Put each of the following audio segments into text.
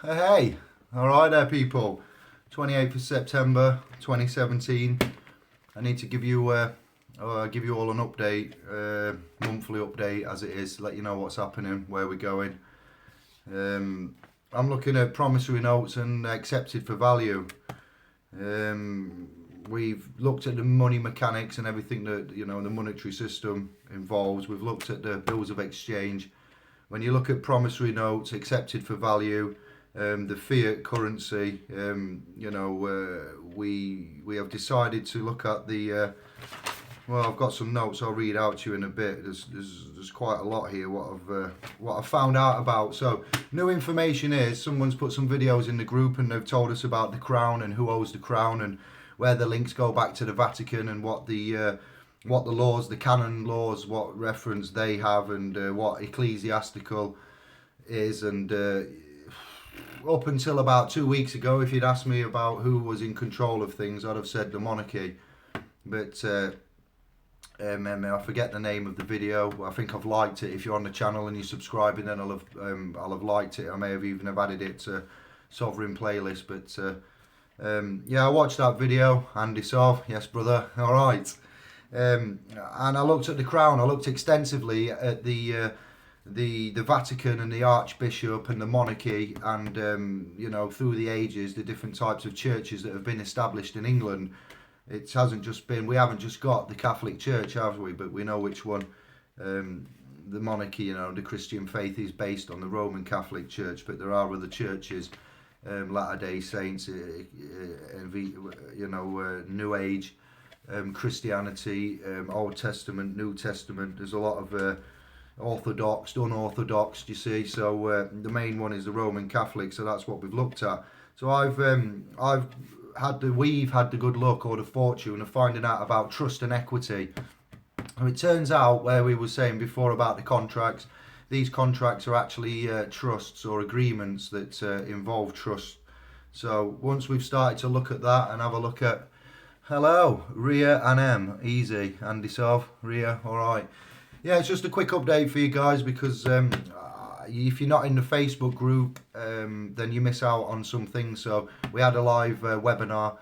Hey, alright there people. 28th of September 2017. I need to give you all an update, monthly update as it is, let you know what's happening, where we're going. I'm looking at promissory notes and accepted for value. We've looked at the money mechanics and everything that the monetary system involves. We've looked at the bills of exchange. When you look at promissory notes accepted for value, the fiat currency, we have decided to look at the. Well, I've got some notes I'll read out to you in a bit. There's quite a lot here what I've found out about. So new information is someone's put some videos in the group and they've told us about the crown and who owes the crown and where the links go back to the Vatican and what the laws, the canon laws, what reference they have and what ecclesiastical is. And up until about 2 weeks ago, if you'd asked me about who was in control of things, I'd have said the monarchy. But I forget the name of the video. I think I've liked it. If you're on the channel and you're subscribing, then I'll have liked it. I may have even have added it to Sovereign playlist. But yeah, I watched that video. Andy Sov, yes brother. All right. And I looked at the crown. I looked extensively at the Vatican and the Archbishop and the monarchy and through the ages the different types of churches that have been established in England. It hasn't just been, we haven't just got the Catholic Church, have we? But we know which one. The monarchy, the Christian faith is based on the Roman Catholic Church, but there are other churches, Latter-day Saints, New Age, Christianity, Old Testament, New Testament. There's a lot of Orthodox, unorthodox, you see. So the main one is the Roman Catholic. So that's what we've looked at. So we've had the good luck or the fortune of finding out about trust and equity. And it turns out, where we were saying before about the contracts, these contracts are actually trusts or agreements that involve trust. So once we've started to look at that and have a look at, hello, Ria and M, easy, Andy Sov, Ria, all right. Yeah, it's just a quick update for you guys because if you're not in the Facebook group, then you miss out on some things. So we had a live webinar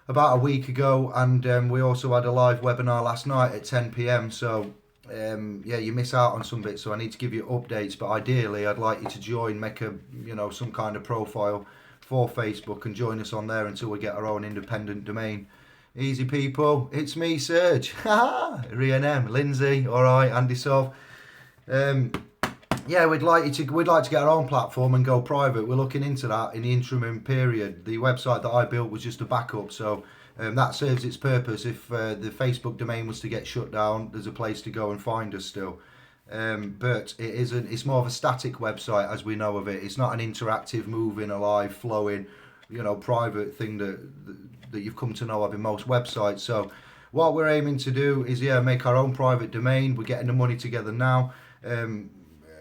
about a week ago, and we also had a live webinar last night at 10 p.m. So yeah, you miss out on some bits. So I need to give you updates, but ideally, I'd like you to join, make a some kind of profile for Facebook, and join us on there until we get our own independent domain. Easy people, it's me, Serge. Rian M, Lindsay, all right, Andy Sov. Yeah, we'd like to get our own platform and go private. We're looking into that in the interim period. The website that I built was just a backup, so that serves its purpose. If the Facebook domain was to get shut down, there's a place to go and find us still. But it isn't. It's more of a static website as we know of it. It's not an interactive, moving, alive, flowing, private thing that you've come to know of in most websites. So what we're aiming to do is make our own private domain. We're getting the money together now.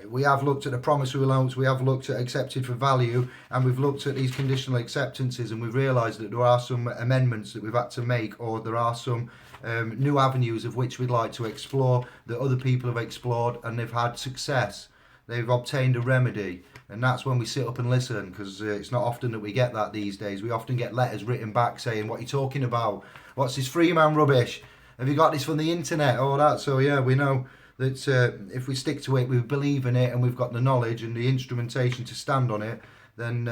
We have looked at the promissory loans, we have looked at accepted for value, and we've looked at these conditional acceptances, and we've realised that there are some amendments that we've had to make, or there are some new avenues of which we'd like to explore that other people have explored and they've had success. They've obtained a remedy, and that's when we sit up and listen, because it's not often that we get that these days. We often get letters written back saying, what are you talking about? What's this Freeman rubbish? Have you got this from the internet? All that. So yeah, we know that if we stick to it, we believe in it, and we've got the knowledge and the instrumentation to stand on it, then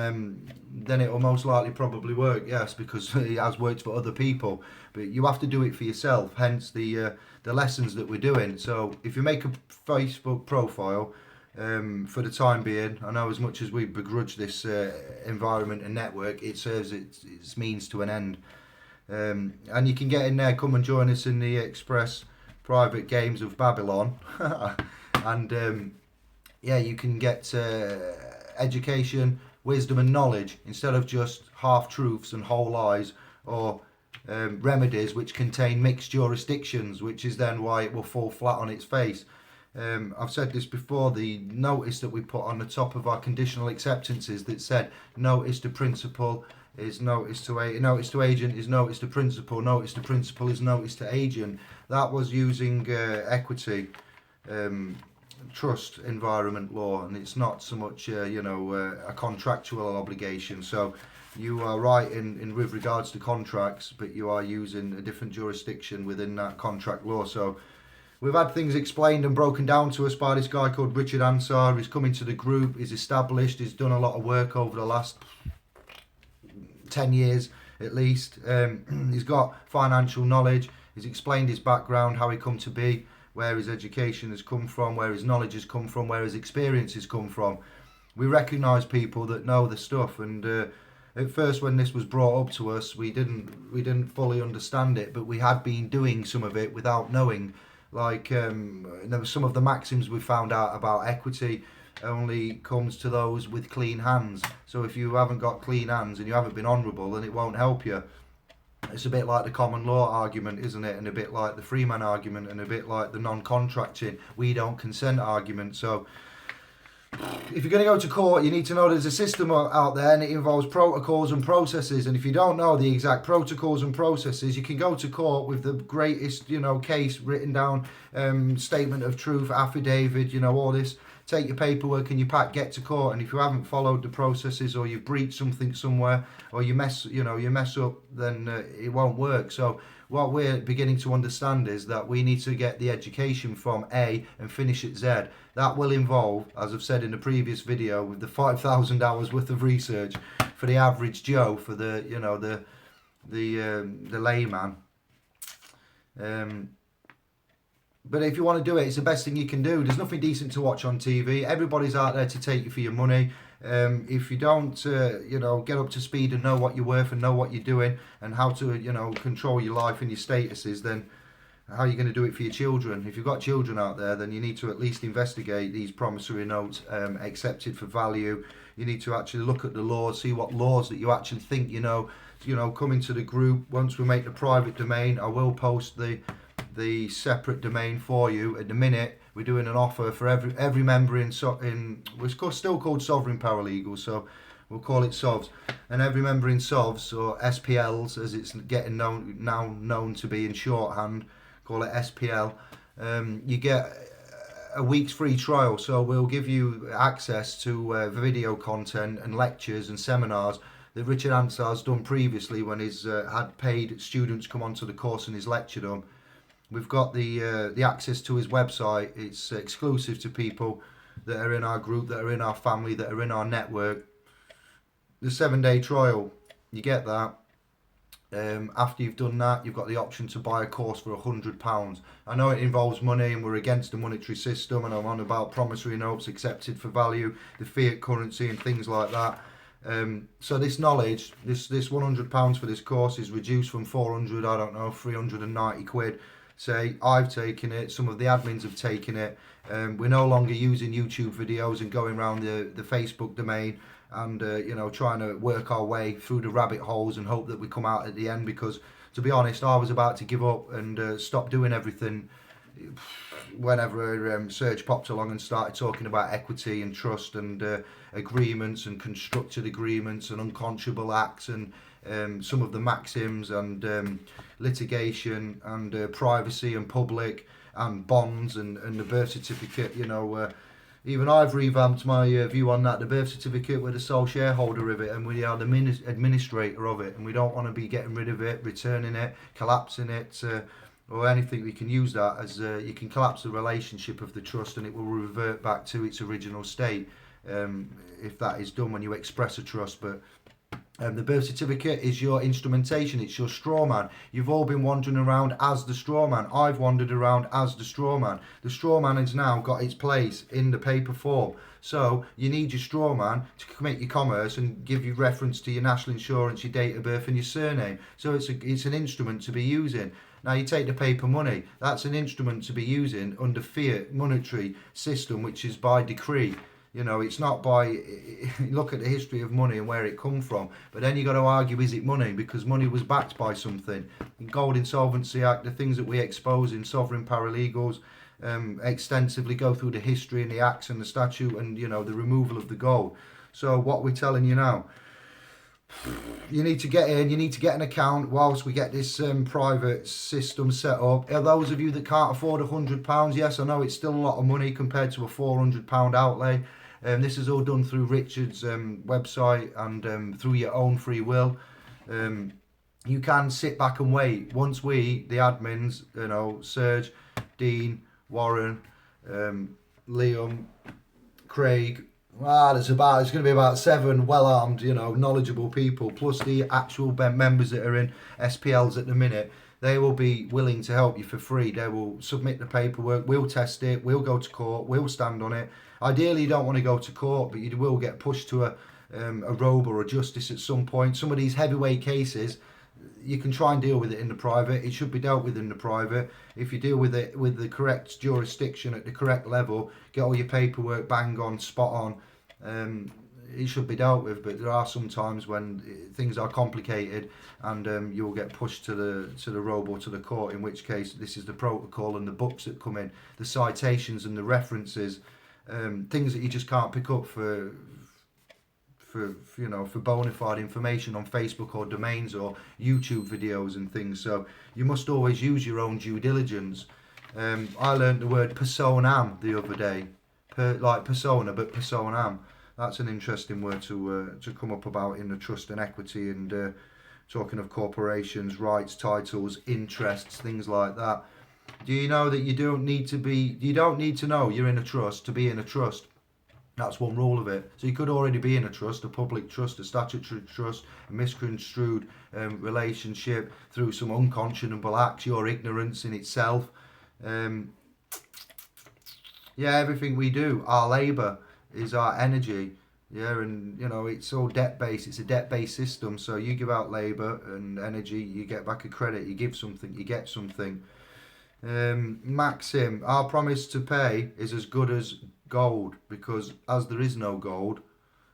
it will most likely probably work. Yes, because it has worked for other people, but you have to do it for yourself. Hence the lessons that we're doing. So if you make a Facebook profile, for the time being, I know as much as we begrudge this environment and network, it serves its means to an end. And you can get in there, come and join us in the Express Private Games of Babylon. And you can get education, wisdom and knowledge instead of just half-truths and whole lies, or remedies which contain mixed jurisdictions, which is then why it will fall flat on its face. I've said this before, the notice that we put on the top of our conditional acceptances that said notice to principal is notice to agent is notice to principal is notice to agent. That was using equity trust environment law, and it's not so much a contractual obligation. So you are right in with regards to contracts, but you are using a different jurisdiction within that contract law. So we've had things explained and broken down to us by this guy called Richard Ansar. He's come into the group, he's established, he's done a lot of work over the last 10 years at least. He's got financial knowledge, he's explained his background, how he come to be, where his education has come from, where his knowledge has come from, where his experience has come from. We recognise people that know the stuff, and at first when this was brought up to us, we didn't fully understand it, but we had been doing some of it without knowing. Like there were some of the maxims we found out about equity only comes to those with clean hands. So if you haven't got clean hands and you haven't been honourable, then it won't help you. It's a bit like the common law argument, isn't it? And a bit like the free man argument, and a bit like the non-contracting, we don't consent argument. So if you're going to go to court, you need to know there's a system out there, and it involves protocols and processes. And if you don't know the exact protocols and processes, you can go to court with the greatest, case written down, statement of truth, affidavit, all this. Take your paperwork and your pack, get to court, and if you haven't followed the processes, or you breach something somewhere, or you mess up, then it won't work. So what we're beginning to understand is that we need to get the education from A and finish at Z. That will involve, as I've said in the previous video, with the 5,000 hours worth of research for the average Joe, for the layman. But if you want to do it, it's the best thing you can do. There's nothing decent to watch on TV. Everybody's out there to take you for your money. If you don't, get up to speed and know what you're worth and know what you're doing and how to, control your life and your statuses, then how are you going to do it for your children? If you've got children out there, then you need to at least investigate these promissory notes, accepted for value. You need to actually look at the laws, see what laws that you actually think you know. Come into the group. Once we make the private domain, I will post the separate domain for you. At the minute, we're doing an offer for every member in we're still called Sovereign Paralegal, so we'll call it SOVs, and every member in SOVs, or SPLs as it's getting known to be in shorthand, call it SPL, you get a week's free trial. So we'll give you access to video content and lectures and seminars that Richard Ansar's done previously when he's had paid students come onto the course and he's lectured them. We've got the access to his website. It's exclusive to people that are in our group, that are in our family, that are in our network. The 7-day trial, you get that. After you've done that, you've got the option to buy a course for £100. I know it involves money, and we're against the monetary system, and I'm on about promissory notes accepted for value, the fiat currency and things like that. So this knowledge, this £100 for this course is reduced from 400, 390 quid. Say I've taken it, some of the admins have taken it. We're no longer using YouTube videos and going around the Facebook domain and trying to work our way through the rabbit holes and hope that we come out at the end, because to be honest, I was about to give up and stop doing everything whenever Serge popped along and started talking about equity and trust and agreements and constructed agreements and unconscionable acts and some of the maxims and litigation and privacy and public and bonds and the birth certificate. Even I've revamped my view on that. The birth certificate, we're the sole shareholder of it, and we are the administrator of it, and we don't want to be getting rid of it, returning it, collapsing it, or anything. We can use that as you can collapse the relationship of the trust and it will revert back to its original state if that is done when you express a trust. But the birth certificate is your instrumentation, it's your straw man. You've all been wandering around as the straw man. I've wandered around as the straw man. The straw man has now got its place in the paper form. So you need your straw man to commit your commerce and give you reference to your national insurance, your date of birth and your surname. So it's an instrument to be using. Now you take the paper money, that's an instrument to be using under fiat monetary system, which is by decree. It's not by, look at the history of money and where it come from. But then you got to argue, is it money? Because money was backed by something. Gold Insolvency Act, the things that we expose in Sovereign Paralegals, extensively go through the history and the acts and the statute and, the removal of the gold. So what we're telling you now, You need to get in, you need to get an account whilst we get this private system set up. Those of you that can't afford £100, yes, I know it's still a lot of money compared to a £400 outlay. This is all done through Richard's website and through your own free will. You can sit back and wait. Once we, the admins, you know, Serge, Dean, Warren, Liam, Craig, it's going to be about 7 well-armed, you know, knowledgeable people, plus the actual members that are in SPLs at the minute. They will be willing to help you for free. They will submit the paperwork, we'll test it, we'll go to court, we'll stand on it. Ideally, you don't want to go to court, but you will get pushed to a robe or a justice at some point. Some of these heavyweight cases, you can try and deal with it in the private. It should be dealt with in the private. If you deal with it with the correct jurisdiction at the correct level, get all your paperwork bang on, spot on, it should be dealt with. But there are some times when things are complicated and you'll get pushed to the robe or to the court, in which case this is the protocol and the books that come in, the citations and the references, things that you just can't pick up for bona fide information on Facebook or domains or YouTube videos and things. So you must always use your own due diligence. I learned the word personam the other day, like persona but personam. That's an interesting word to come up about in the trust and equity and talking of corporations, rights, titles, interests, things like that. Do you know that you don't need to know you're in a trust to be in a trust? That's one rule of it. So you could already be in a trust, a public trust, a statutory trust, a misconstrued relationship through some unconscionable acts, your ignorance in itself. Everything we do, our labour is our energy. Yeah, and you know, it's all debt-based. It's a debt-based system. So you give out labour and energy, you get back a credit. You give something, you get something. Maxim, our promise to pay is as good as gold, because as there is no gold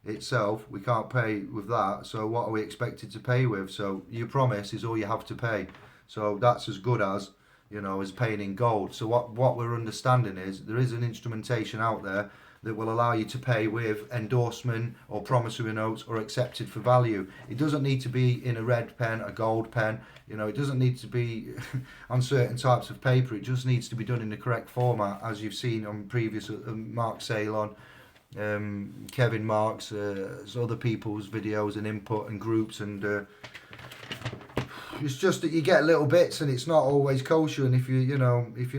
itself, we can't pay with that. So what are we expected to pay with? So your promise is all you have to pay. So that's as good as, you know, as paying in gold. So what we're understanding is there is an instrumentation out there that will allow you to pay with endorsement or promissory notes or accepted for value. It doesn't need to be in a red pen, a gold pen. You know, it doesn't need to be on certain types of paper. It just needs to be done in the correct format, as you've seen on previous Mark Salon, Kevin Marks, other people's videos and input and groups, and it's just that you get little bits and it's not always kosher. And if you're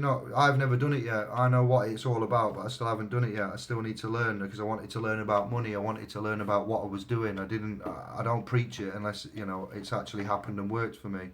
not, I've never done it yet. I know what it's all about, but I still haven't done it yet. I still need to learn, because I wanted to learn about money. I wanted to learn about what I was doing. I don't preach it unless, you know, it's actually happened and worked for me.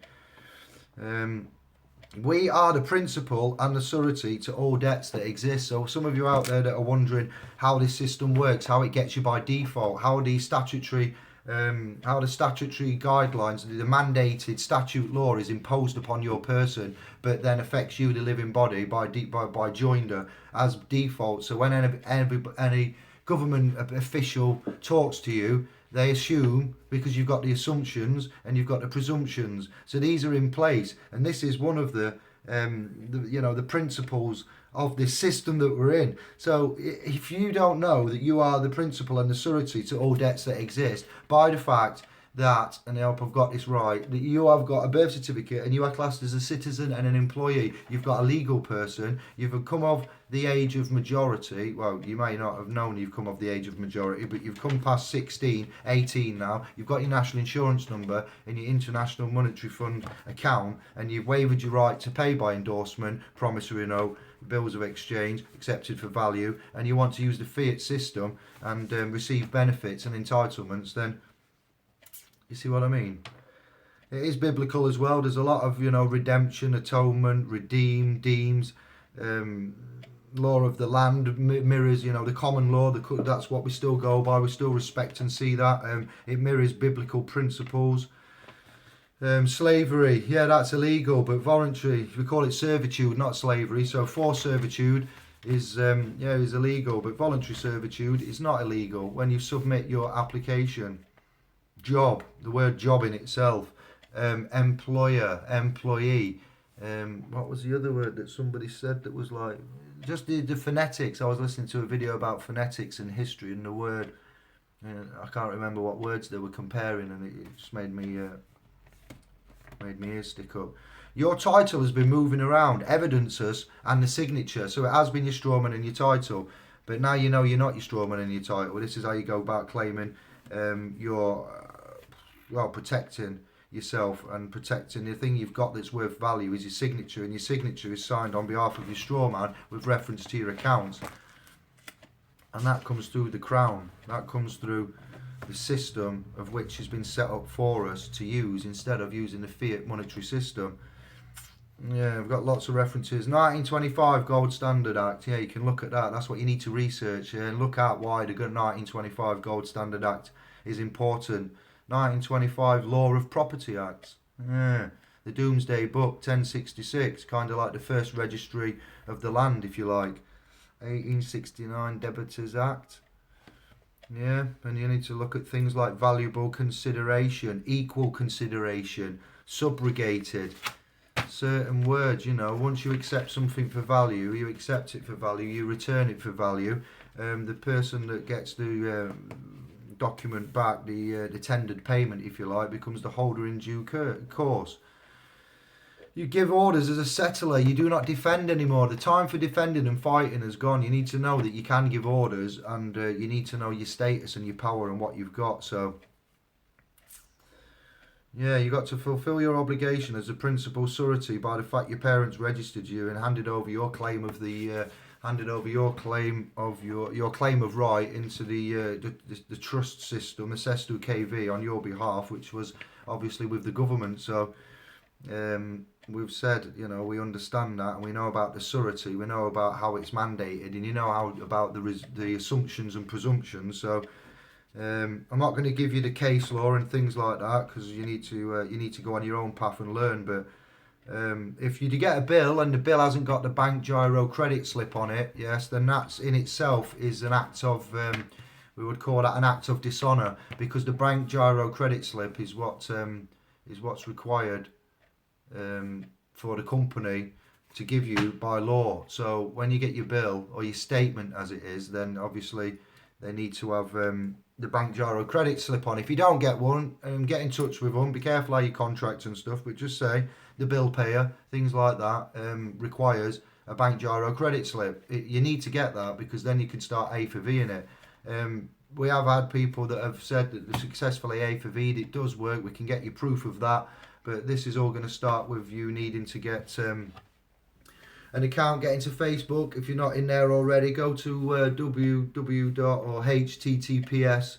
We are the principal and the surety to all debts that exist. So some of you out there that are wondering how this system works, how it gets you by default, how the statutory guidelines, the mandated statute law is imposed upon your person, but then affects you, the living body, by joinder as default. So when any government official talks to you, they assume, because you've got the assumptions and you've got the presumptions. So these are in place, and this is one of the principles of this system that we're in. So if you don't know that you are the principal and the surety to all debts that exist, by the fact that, and I hope I've got this right, that you have got a birth certificate and you are classed as a citizen and an employee, you've got a legal person, you've come of the age of majority. Well, you may not have known you've come of the age of majority, but you've come past 16, 18 now, you've got your national insurance number and your International Monetary Fund account, and you've waived your right to pay by endorsement, promissory note, bills of exchange, accepted for value, and you want to use the fiat system and receive benefits and entitlements, then you see what I mean? It is biblical as well. There's a lot of, redemption, atonement, redeem, deems, law of the land mirrors, the common law. That's what we still go by. We still respect and see that. It mirrors biblical principles. Slavery, yeah, that's illegal, but voluntary, we call it servitude, not slavery. So forced servitude is illegal, but voluntary servitude is not illegal when you submit your application. Job, the word job in itself, employer, employee, what was the other word that somebody said that was like, just the phonetics. I was listening to a video about phonetics and history and the word I can't remember what words they were comparing, and it just made me ears stick up. Your title has been moving around, evidences and the signature. So it has been your strawman and your title. But now you know you're not your strawman and your title. This is how you go about claiming protecting yourself and protecting the thing you've got that's worth value is your signature. And your signature is signed on behalf of your strawman with reference to your accounts. And that comes through the Crown. That comes through the system of which has been set up for us to use instead of using the fiat monetary system. Yeah, we've got lots of references. 1925 Gold Standard Act. Yeah, you can look at that. That's what you need to research and look at why the 1925 Gold Standard Act is important. 1925 Law of Property Act. Yeah. The Domesday Book 1066, kind of like the first registry of the land, if you like. 1869 Debtors Act. Yeah, and you need to look at things like valuable consideration, equal consideration, subrogated. Certain words, you know, once you accept something for value, you accept it for value, you return it for value. The person that gets the document back, the tendered payment, if you like, becomes the holder in due course. You give orders as a settler. You do not defend anymore. The time for defending and fighting has gone. You need to know that you can give orders, and you need to know your status and your power and what you've got. So, yeah, you got to fulfil your obligation as a principal surety by the fact your parents registered you and handed over your claim of the your claim of right into the trust system, assessed to KV on your behalf, which was obviously with the government. So. We've said, you know, we understand that, and we know about the surety, we know about how it's mandated, and you know how about the assumptions and presumptions. So I'm not going to give you the case law and things like that, because you need to go on your own path and learn. But if you get a bill and the bill hasn't got the bank giro credit slip on it, yes, then that's in itself is an act of we would call that an act of dishonour, because the bank giro credit slip is what's required for the company to give you by law. So when you get your bill or your statement, as it is, then obviously they need to have the bank giro credit slip on. If you don't get one, get in touch with them. Be careful how you contract and stuff, but just say the bill payer, things like that, requires a bank giro credit slip. You need to get that, because then you can start A for V in it. We have had people that have said that they successfully A for V'd. It does work. We can get you proof of that. But this is all going to start with you needing to get an account, get into Facebook. If you're not in there already, go to https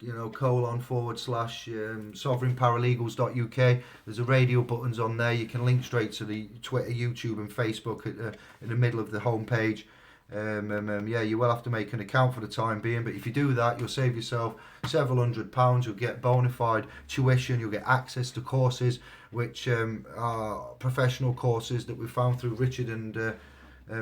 :/sovereignparalegals.uk. There's a radio buttons on there. You can link straight to the Twitter, YouTube and Facebook in the middle of the homepage. Yeah, you will have to make an account for the time being, but if you do that, you'll save yourself several £100s. You'll get bona fide tuition. You'll get access to courses which are professional courses that we've found through Richard and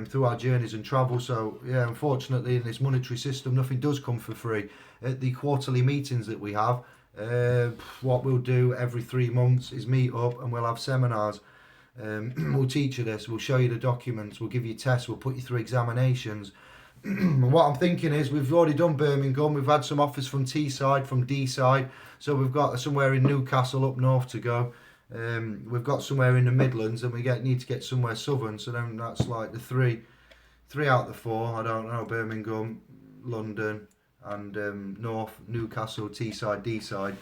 through our journeys and travel. So yeah, unfortunately in this monetary system nothing does come for free. At the quarterly meetings that we have, what we'll do every 3 months is meet up and we'll have seminars. We'll teach you this, we'll show you the documents, we'll give you tests, we'll put you through examinations. And what I'm thinking is, we've already done Birmingham, we've had some offers from Teesside, from D-side, so we've got somewhere in Newcastle up north to go. We've got somewhere in the Midlands, and we need to get somewhere southern, so then that's like the three out of the 4, I don't know, Birmingham, London and North, Newcastle, Teesside, D-side.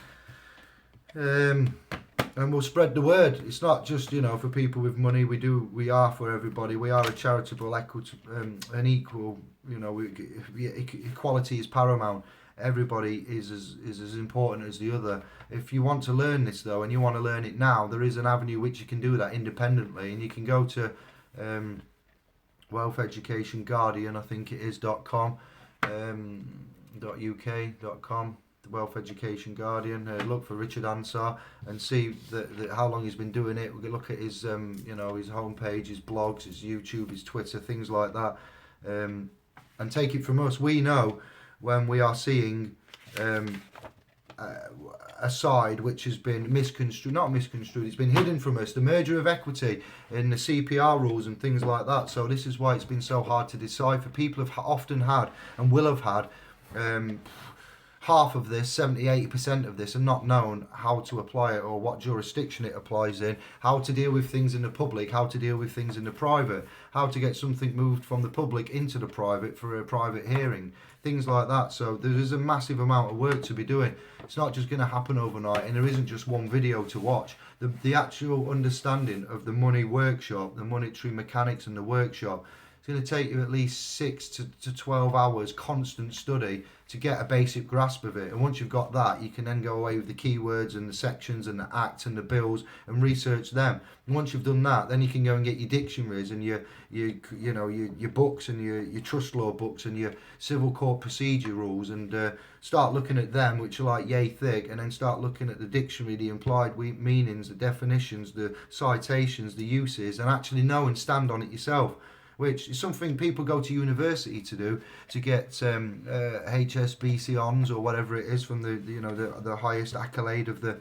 And we'll spread the word. It's not just, for people with money. We are for everybody. We are a charitable, and equal. Equality is paramount. Everybody is as important as the other. If you want to learn this though, and you want to learn it now, there is an avenue which you can do that independently, and you can go to Wealth Education Guardian, I think it is .com, .uk.com. Wealth Education Guardian. Look for Richard Ansar and see how long he's been doing it. We can look at his his homepage, his blogs, his YouTube, his Twitter, things like that, and take it from us. We know when we are seeing a side which has been not misconstrued, it's been hidden from us, the merger of equity in the CPR rules and things like that. So this is why it's been so hard to decipher. People have often had and will have had half of this, 70-80% of this, are not known how to apply it or what jurisdiction it applies in, how to deal with things in the public, how to deal with things in the private, how to get something moved from the public into the private for a private hearing, things like that. So there is a massive amount of work to be doing. It's not just going to happen overnight, and there isn't just one video to watch. The actual understanding of the money workshop, the monetary mechanics and the workshop, it's going to take you at least 6 to 12 hours constant study to get a basic grasp of it. And once you've got that, you can then go away with the keywords and the sections and the acts and the bills and research them. And once you've done that, then you can go and get your dictionaries and your books and your trust law books and your civil court procedure rules, and start looking at them, which are like yay thick, and then start looking at the dictionary, the implied meanings, the definitions, the citations, the uses, and actually know and stand on it yourself, which is something people go to university to do, to get HSBC ons or whatever it is from the highest accolade of the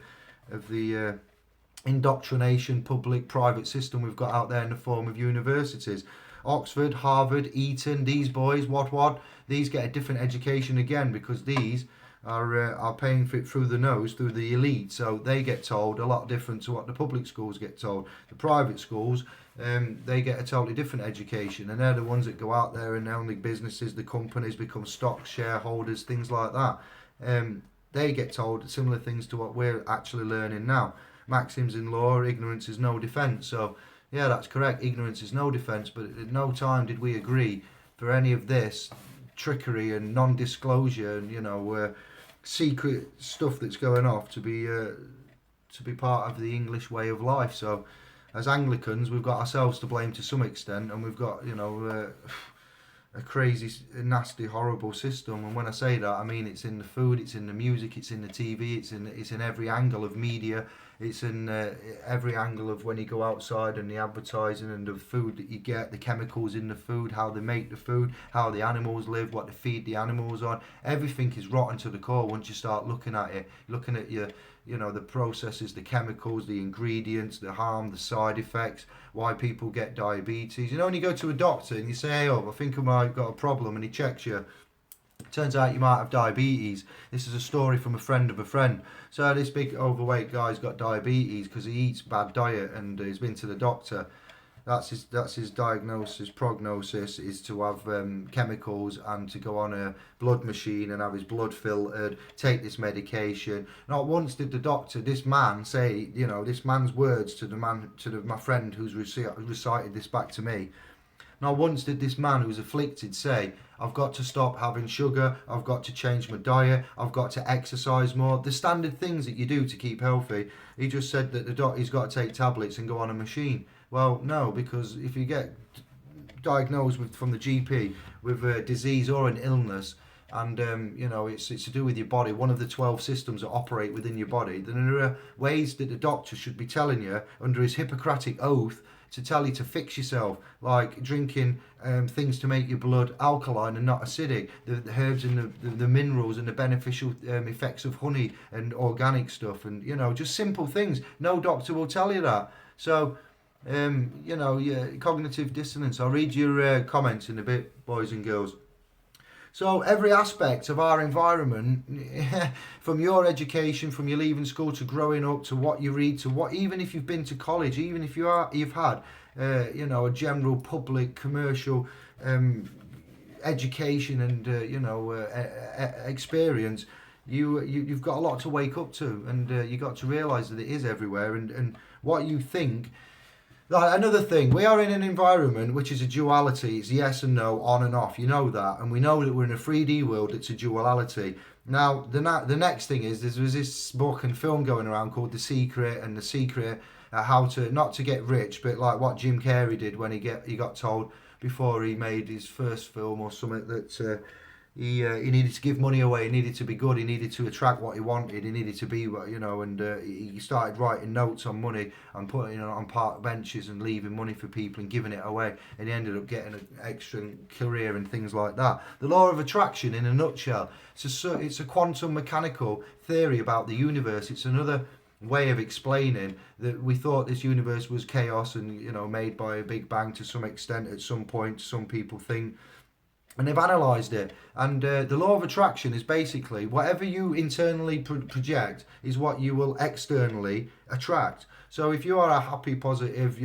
indoctrination public private system we've got out there in the form of universities. Oxford, Harvard, Eton, these boys, what, these get a different education again, because these are paying for it through the nose, through the elite, so they get told a lot different to what the public schools get told. The private schools, they get a totally different education, and they're the ones that go out there and own the businesses, the companies, become stock shareholders, things like that. They get told similar things to what we're actually learning now. Maxims in law, ignorance is no defence. So yeah, that's correct, ignorance is no defence, but at no time did we agree for any of this trickery and non-disclosure and secret stuff that's going off to be part of the English way of life. So as Anglicans, we've got ourselves to blame to some extent, and we've got a crazy, nasty, horrible system. And when I say that, I mean it's in the food, it's in the music, it's in the TV, it's in every angle of media, it's in every angle of when you go outside, and the advertising and the food that you get, the chemicals in the food, how they make the food, how the animals live, what they feed the animals on. Everything is rotten to the core once you start looking at it, looking at the processes, the chemicals, the ingredients, the harm, the side effects, why people get diabetes. When you go to a doctor and you say, hey, I think I might have got a problem, and he checks you, turns out you might have diabetes. This is a story from a friend of a friend. So this big overweight guy's got diabetes because he eats bad diet, and he's been to the doctor. That's his diagnosis, prognosis, is to have chemicals and to go on a blood machine and have his blood filtered, take this medication. Not once did the doctor, this man, say, this man's words to my friend who's recited this back to me. Not once did this man who's afflicted say, I've got to stop having sugar, I've got to change my diet, I've got to exercise more, the standard things that you do to keep healthy. He just said that he's got to take tablets and go on a machine. Well, no, because if you get diagnosed from the GP with a disease or an illness, and it's to do with your body, one of the 12 systems that operate within your body, then there are ways that the doctor should be telling you under his Hippocratic oath to tell you to fix yourself, like drinking things to make your blood alkaline and not acidic, the herbs and the minerals and the beneficial effects of honey and organic stuff, and just simple things. No doctor will tell you that. So cognitive dissonance. I'll read your comments in a bit, boys and girls. So every aspect of our environment, from your education, from your leaving school to growing up, to what you read, to what, even if you've been to college, even if you've had, a general public commercial education and experience, you've got a lot to wake up to, and you got to realise that it is everywhere, and what you think. Another thing, we are in an environment which is a duality. It's yes and no, on and off. You know that, and we know that we're in a 3D world. It's a duality. Now, the next thing is there was this book and film going around called The Secret, and The Secret, how to not to get rich, but like what Jim Carrey did when he got told before he made his first film or something that he needed to give money away. He needed to be good. He needed to attract what he wanted. He needed to be, and he started writing notes on money and putting it on park benches and leaving money for people and giving it away. And he ended up getting an excellent career and things like that. The law of attraction, in a nutshell, it's a quantum mechanical theory about the universe. It's another way of explaining that we thought this universe was chaos and made by a big bang to some extent at some point. Some people think and they've analysed it. And the law of attraction is basically whatever you internally project is what you will externally attract. So if you are a happy, positive,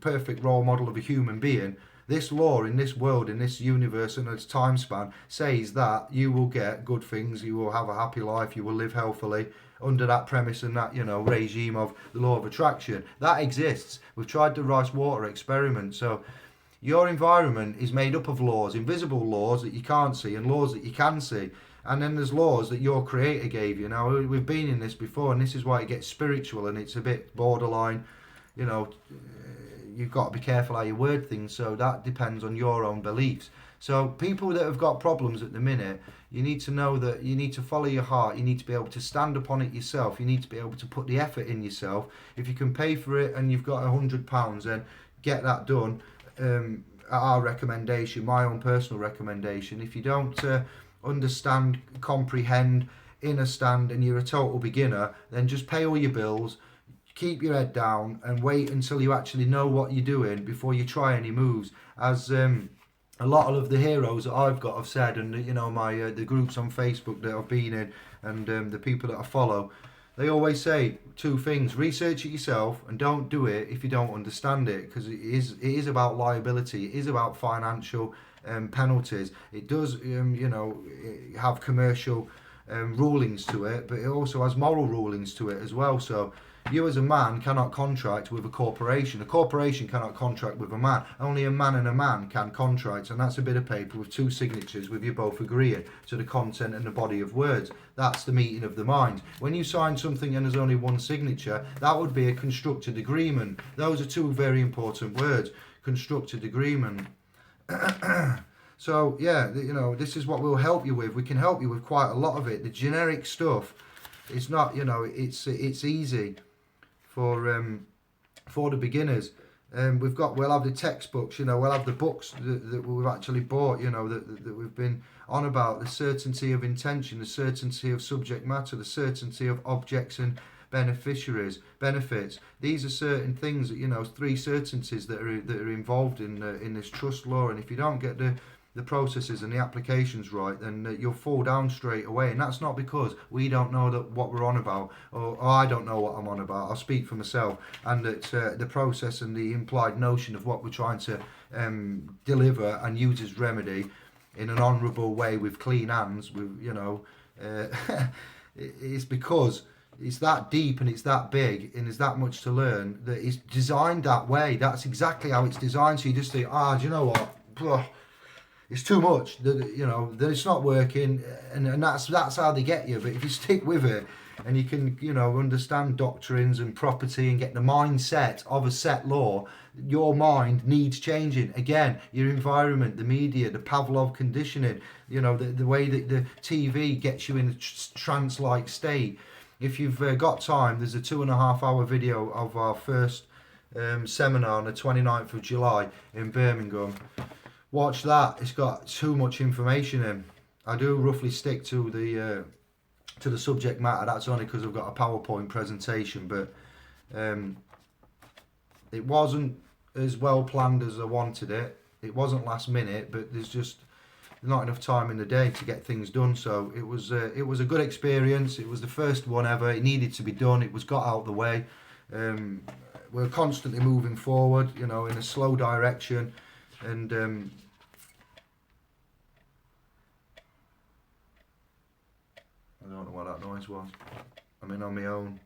perfect role model of a human being, this law in this world, in this universe, and its time span says that you will get good things, you will have a happy life, you will live healthily under that premise and that, regime of the law of attraction. That exists. We've tried the rice water experiment. So your environment is made up of laws, invisible laws that you can't see and laws that you can see. And then there's laws that your creator gave you. Now, we've been in this before, and this is why it gets spiritual and it's a bit borderline. You've got to be careful how you word things, so that depends on your own beliefs. So people that have got problems at the minute, you need to know that you need to follow your heart. You need to be able to stand upon it yourself. You need to be able to put the effort in yourself. If you can pay for it and you've got £100, then get that done. Our recommendation, my own personal recommendation. If you don't understand, comprehend, understand, and you're a total beginner, then just pay all your bills, keep your head down, and wait until you actually know what you're doing before you try any moves. As a lot of the heroes that I've got have said, and my the groups on Facebook that I've been in, and the people that I follow, they always say two things: research it yourself, and don't do it if you don't understand it, because it is about liability, it is about financial penalties. It does have commercial rulings to it, but it also has moral rulings to it as well. So you as a man cannot contract with a corporation. A corporation cannot contract with a man. Only a man and a man can contract, and that's a bit of paper with two signatures with you both agreeing to the content and the body of words. That's the meeting of the minds. When you sign something and there's only one signature, that would be a constructed agreement. Those are two very important words: constructed agreement. So yeah, this is what we'll help you with. We can help you with quite a lot of it. The generic stuff, it's not, it's easy for the beginners. We'll have the textbooks, we'll have the books that we've actually bought, that we've been on about: the certainty of intention, the certainty of subject matter, the certainty of objects and benefits. These are certain things that, three certainties that are involved in this trust law. And if you don't get the processes and the applications right, then you'll fall down straight away. And that's not because we don't know what we're on about, or I don't know what I'm on about. I'll speak for myself, and that the process and the implied notion of what we're trying to deliver and use as remedy in an honourable way with clean hands, with it's because it's that deep and it's that big and there's that much to learn, that it's designed that way. That's exactly how it's designed. So you just think, do you know what? It's too much. That it's not working, and that's how they get you. But if you stick with it, and you can understand doctrines and property and get the mindset of a set law, your mind needs changing. Again, your environment, the media, the Pavlov conditioning, the way that the TV gets you in a trance-like state. If you've got time, there's a 2.5-hour video of our first seminar on the 29th of July in Birmingham. Watch that. It's got too much information in. I do roughly stick to the subject matter. That's only because I've got a PowerPoint presentation, but it wasn't as well planned as I wanted it. It wasn't last minute, but there's just not enough time in the day to get things done. So it was a good experience. It was the first one ever. It needed to be done. It was got out of the way. We're constantly moving forward, in a slow direction, and I don't know what that noise was. I'm in on my own.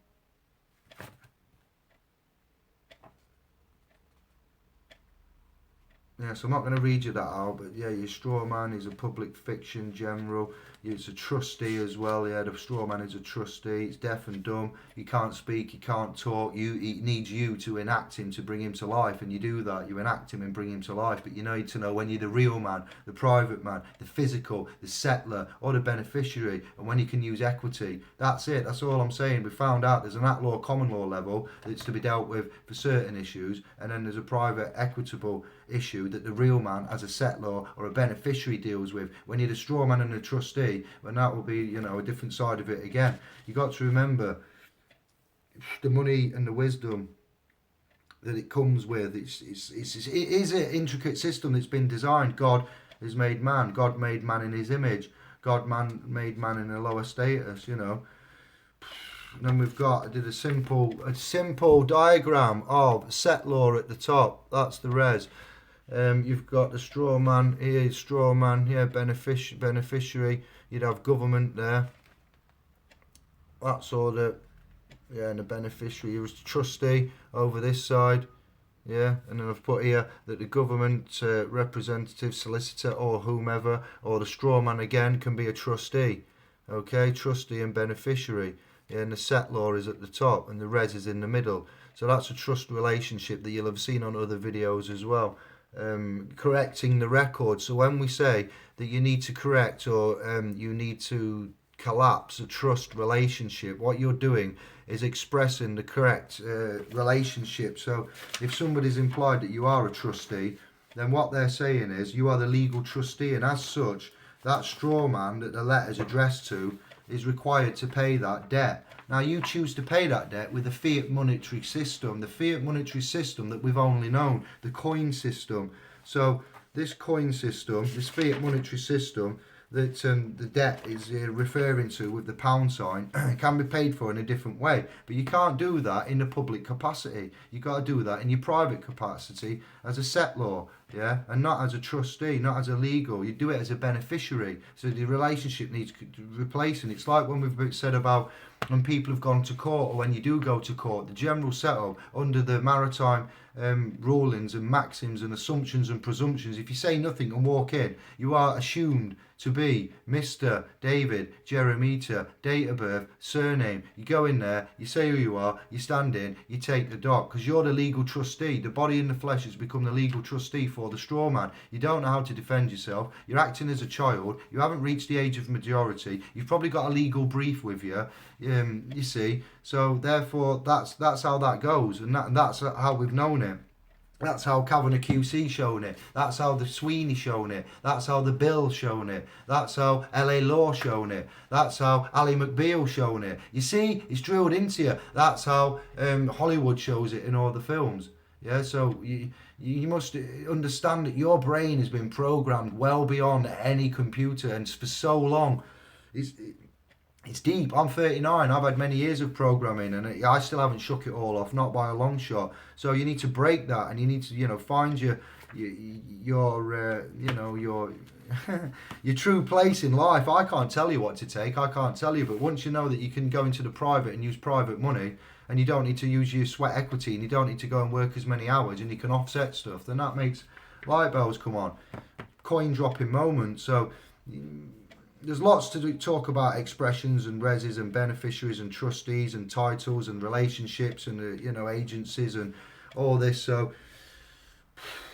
Yeah, so I'm not going to read you that out, but yeah, your straw man is a public fiction general. He's a trustee as well. Yeah, the straw man is a trustee. He's deaf and dumb. He can't speak. He can't talk. He needs you to enact him, to bring him to life, and you do that. You enact him and bring him to life. But you need to know when you're the real man, the private man, the physical, the settler, or the beneficiary, and when you can use equity. That's it. That's all I'm saying. We found out there's an at law, common law level that's to be dealt with for certain issues, and then there's a private, equitable issue that the real man as a settler or a beneficiary deals with. When you're the straw man and the trustee, then that will be a different side of it again. You got to remember the money and the wisdom that it comes with. It is an intricate system that's been designed. God is made man. God made man in his image. Made man in a lower status, you know. And then we've got, I did a simple diagram of set law at the top. That's the res. You've got the straw man here, beneficiary. You'd have government there. That's all the, and the beneficiary. He was the trustee over this side. Yeah, and then I've put here that the government representative, solicitor, or whomever, or the straw man again, can be a trustee. Okay, trustee and beneficiary. Yeah, and the set law is at the top, and the res is in the middle. So that's a trust relationship that you'll have seen on other videos as well. Correcting the record. So when we say that you need to correct or you need to collapse a trust relationship, what you're doing is expressing the correct relationship. So if somebody's implied that you are a trustee, then what they're saying is you are the legal trustee, and as such, that straw man that the letter's addressed to is required to pay that debt. Now you choose to pay that debt with the fiat monetary system, the fiat monetary system that we've only known, the coin system. So this coin system, this fiat monetary system that the debt is referring to with the pound sign can be paid for in a different way, but you can't do that in a public capacity. You got to do that in your private capacity as a set law, yeah, and not as a trustee, not as a legal. You do it as a beneficiary. So the relationship needs replacing. It's like when we've said about when people have gone to court, or when you do go to court, the general setup under the maritime rulings and maxims and assumptions and presumptions, if you say nothing and walk in, you are assumed to be Mr. David Jeremita, date of birth, surname. You go in there, you say who you are, you stand in, you take the dock, because you're the legal trustee. The body in the flesh has become the legal trustee for the straw man. You don't know how to defend yourself. You're acting as a child. You haven't reached the age of majority. You've probably got a legal brief with you. You see, so therefore that's how that goes, and that's how we've known it. That's how Kavanagh QC shown it. That's how the Sweeney shown it. That's how the Bill shown it. That's how LA Law shown it. That's how Ally McBeal shown it. You see, it's drilled into you. That's how Hollywood shows it in all the films. Yeah, so you must understand that your brain has been programmed well beyond any computer, and for so long, it's deep. I'm 39. I've had many years of programming, and I still haven't shook it all off, not by a long shot. So you need to break that, and you need to, find your your true place in life. I can't tell you what to take. I can't tell you, but once you know that you can go into the private and use private money, and you don't need to use your sweat equity, and you don't need to go and work as many hours, and you can offset stuff, then that makes light bulbs come on. Coin dropping moment. So there's lots to talk about expressions and reses and beneficiaries and trustees and titles and relationships and agencies and all this. So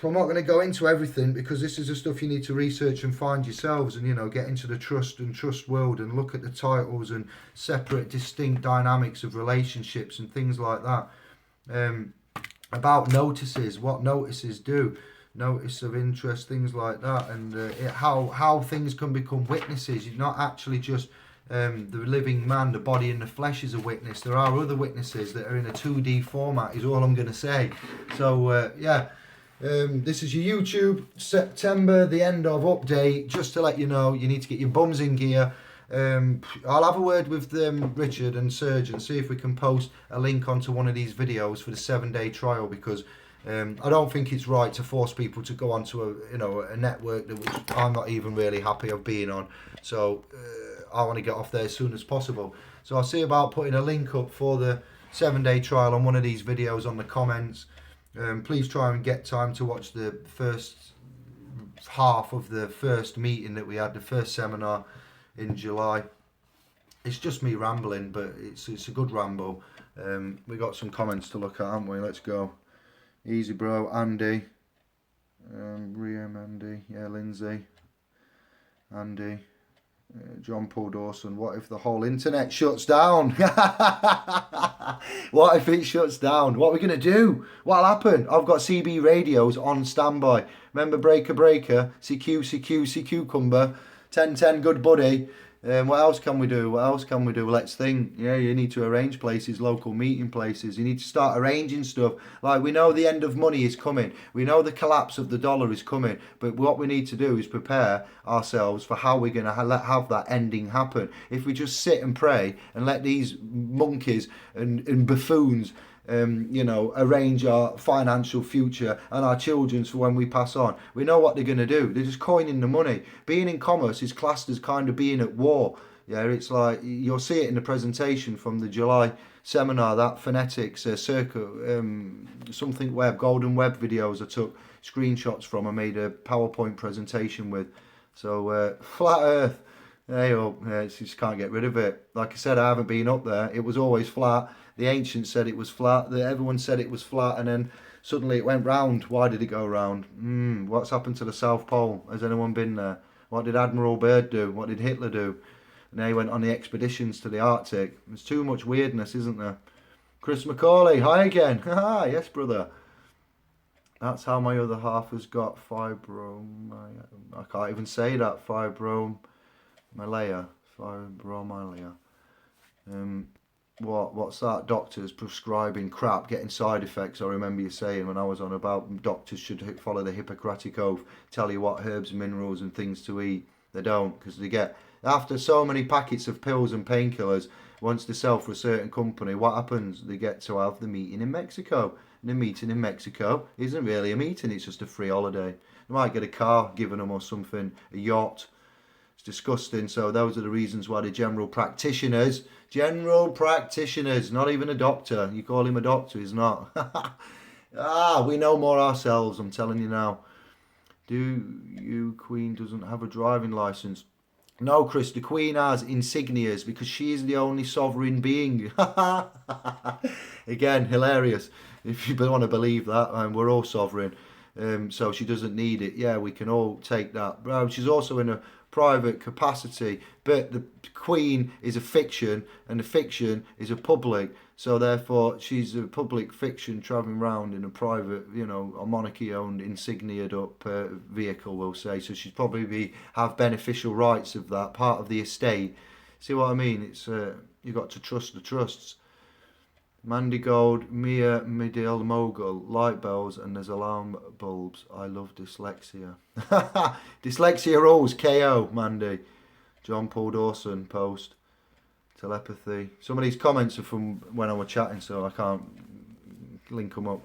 I'm not going to go into everything, because this is the stuff you need to research and find yourselves, and get into the trust world and look at the titles and separate, distinct dynamics of relationships and things like that. About notices, what notices do. Notice of interest, things like that, and how things can become witnesses. You're not actually just the living man, the body in the flesh is a witness. There are other witnesses that are in a 2D format, is all I'm going to say. So this is your YouTube September, the end of update, just to let you know you need to get your bums in gear. I'll have a word with Richard and Serge and see if we can post a link onto one of these videos for the 7-day trial, because I don't think it's right to force people to go onto a network that I'm not even really happy of being on. So I want to get off there as soon as possible. So I'll see about putting a link up for the 7-day trial on one of these videos on the comments. Please try and get time to watch the first half of the first meeting that we had, the first seminar in July. It's just me rambling, but it's a good ramble. We got some comments to look at, haven't we? Let's go. Easy bro, Andy, Riem, Andy, yeah, Lindsay, Andy, John Paul Dawson. What if the whole internet shuts down? What if it shuts down? What are we going to do? What'll happen? I've got CB radios on standby. Remember Breaker, CQ, cucumber, 1010, good buddy. What else can we do? What else can we do? Let's think. Yeah, you need to arrange places, local meeting places. You need to start arranging stuff. Like, we know the end of money is coming. We know the collapse of the dollar is coming. But what we need to do is prepare ourselves for how we're going to have that ending happen. If we just sit and pray and let these monkeys and buffoons arrange our financial future and our children's for when we pass on. We know what they're going to do. They're just coining the money. Being in commerce is classed as kind of being at war. Yeah, it's like, you'll see it in the presentation from the July seminar, that phonetics something web, golden web videos I took screenshots from. I made a PowerPoint presentation with. So flat earth, just can't get rid of it. Like I said, I haven't been up there. It was always flat. The ancients said it was flat. Everyone said it was flat, and then suddenly it went round. Why did it go round? What's happened to the South Pole? Has anyone been there? What did Admiral Byrd do? What did Hitler do? And they went on the expeditions to the Arctic. There's too much weirdness, isn't there? Chris Macaulay, hi again. Haha, yes, brother. That's how my other half has got fibromyalgia. I can't even say that. Fibromyalgia. What's that? Doctors prescribing crap, getting side effects. I remember you saying when I was on about doctors should follow the Hippocratic Oath, tell you what herbs, minerals and things to eat. They don't, because they get, after so many packets of pills and painkillers, once they sell for a certain company, what happens? They get to have the meeting in Mexico. And the meeting in Mexico isn't really a meeting, it's just a free holiday. They might get a car given them or something, a yacht. It's disgusting. So those are the reasons why the general practitioners, not even a doctor, you call him a doctor, he's not. We know more ourselves, I'm telling you now. Queen doesn't have a driving licence? No, Chris, the Queen has insignias because she is the only sovereign being. Again, hilarious. If you want to believe that, we're all sovereign. So she doesn't need it. Yeah, we can all take that. She's also in a private capacity, but the Queen is a fiction and the fiction is a public. So therefore, she's a public fiction travelling around in a private, a monarchy-owned, insigniaed up vehicle, we'll say. So she'd probably have beneficial rights of that, part of the estate. See what I mean? It's you've got to trust the trusts. Mandy Gold, Mia Midil Mogul, light bells and there's alarm bulbs. I love dyslexia. Dyslexia rules, KO, Mandy. John Paul Dawson post. Telepathy. Some of these comments are from when I was chatting, so I can't link them up.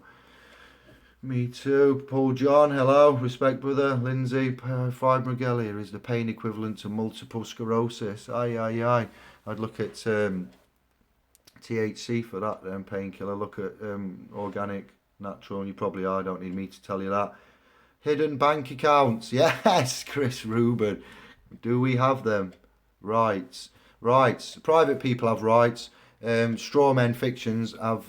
Me too. Paul John, hello. Respect, brother. Lindsay, fibromyalgia is the pain equivalent to multiple sclerosis. Aye. I'd look at THC for that then, painkiller. Look at organic, natural. You probably are, don't need me to tell you that. Hidden bank accounts. Yes, Chris Rubin. Do we have them? Rights. Private people have rights. Straw men fictions have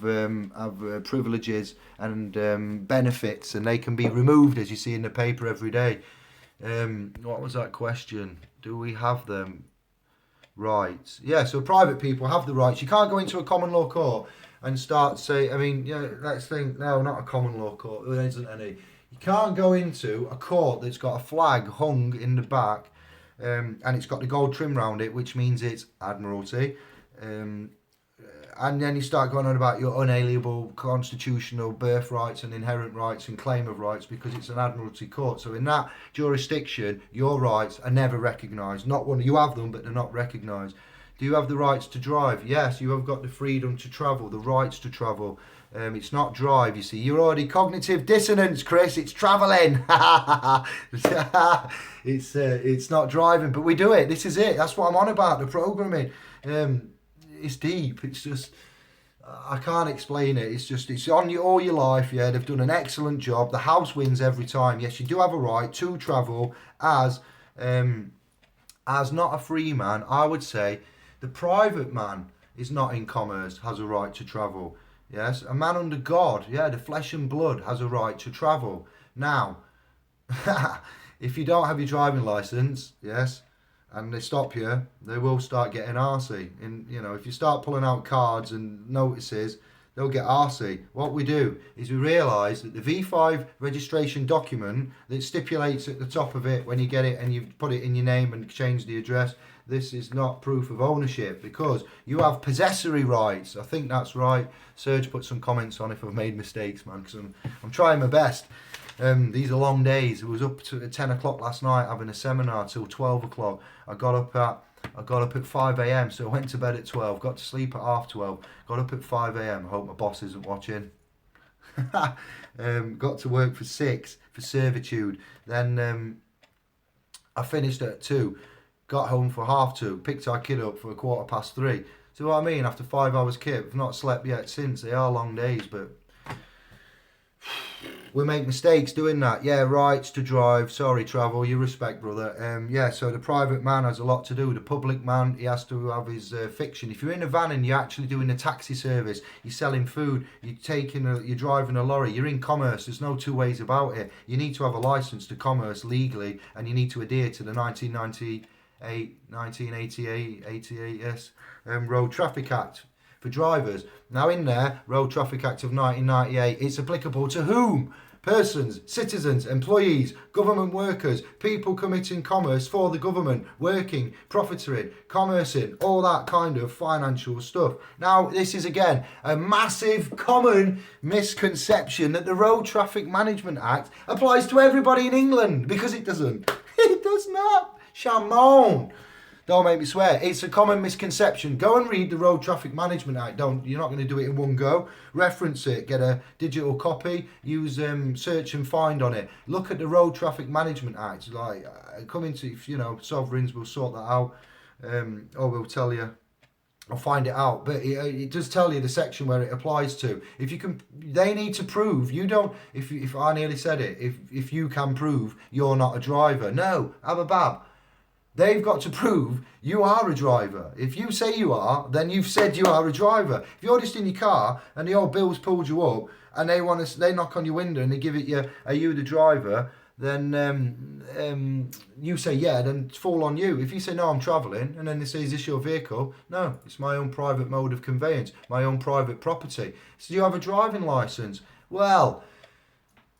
privileges and benefits, and they can be removed, as you see in the paper every day. What was that question? Do we have them? Rights. Yeah, so private people have the rights. You can't go into a common law court and start let's think, no, not a common law court, there isn't any. You can't go into a court that's got a flag hung in the back and it's got the gold trim round it, which means it's Admiralty. And then you start going on about your unalienable constitutional birthrights and inherent rights and claim of rights because it's an Admiralty court. So in that jurisdiction, your rights are never recognised. Not one, you have them, but they're not recognised. Do you have the rights to drive? Yes, you have got the freedom to travel, the rights to travel. It's not drive, you see. You're already cognitive dissonance, Chris. It's travelling. It's not driving, but we do it. This is it. That's what I'm on about, the programming. It's deep. It's just, I can't explain it. It's on you all your life. Yeah, they've done an excellent job. The house wins every time. Yes, you do have a right to travel as not a free man. I would say the private man is not in commerce, has a right to travel. Yes, a man under God, the flesh and blood has a right to travel. Now, if you don't have your driving license, yes, and they stop you, they will start getting arsey. And if you start pulling out cards and notices, they'll get arsey. What we do is we realise that the V5 registration document that stipulates at the top of it when you get it and you put it in your name and change the address, this is not proof of ownership because you have possessory rights. I think that's right. Serge, put some comments on if I've made mistakes, man, because I'm trying my best. These are long days. I was up to 10 o'clock last night having a seminar till 12 o'clock. I got up at 5 a.m. so I went to bed at 12, got to sleep at half 12, got up at 5 a.m. I hope my boss isn't watching. Got to work for 6 for servitude. Then I finished at 2, got home for 2:30, picked our kid up for 3:15. So what I mean, after 5 hours kit, I've not slept yet since. They are long days, but we make mistakes doing that. Yeah, rights to drive. Sorry, travel. You respect, brother. Yeah, so the private man has a lot to do. The public man, he has to have his fiction. If you're in a van and you're actually doing a taxi service, you're selling food, you're driving a lorry, you're in commerce. There's no two ways about it. You need to have a license to commerce legally, and you need to adhere to the 1988, yes, Road Traffic Act for drivers. Now in there, Road Traffic Act of 1998, it's applicable to whom? Persons, citizens, employees, government workers, people committing commerce for the government, working, profiteering, commercing, all that kind of financial stuff. Now, this is again a massive common misconception that the Road Traffic Management Act applies to everybody in England, because it doesn't. It does not. Chamon. Don't make me swear. It's a common misconception. Go and read the Road Traffic Management Act. You're not going to do it in one go. Reference it. Get a digital copy. Use search and find on it. Look at the Road Traffic Management Act. Like, sovereigns will sort that out. Or we'll tell you. I'll find it out. But it does tell you the section where it applies to. If you can, they need to prove. You don't. If I nearly said it. If you can prove you're not a driver, no, ababab. They've got to prove you are a driver. If you say you are, then you've said you are a driver. If you're just in your car and the old Bill's pulled you up and they knock on your window and they give it you, are you the driver? Then you say yeah, then it's fall on you. If you say no, I'm travelling, and then they say, is this your vehicle? No, it's my own private mode of conveyance, my own private property. So do you have a driving licence? Well,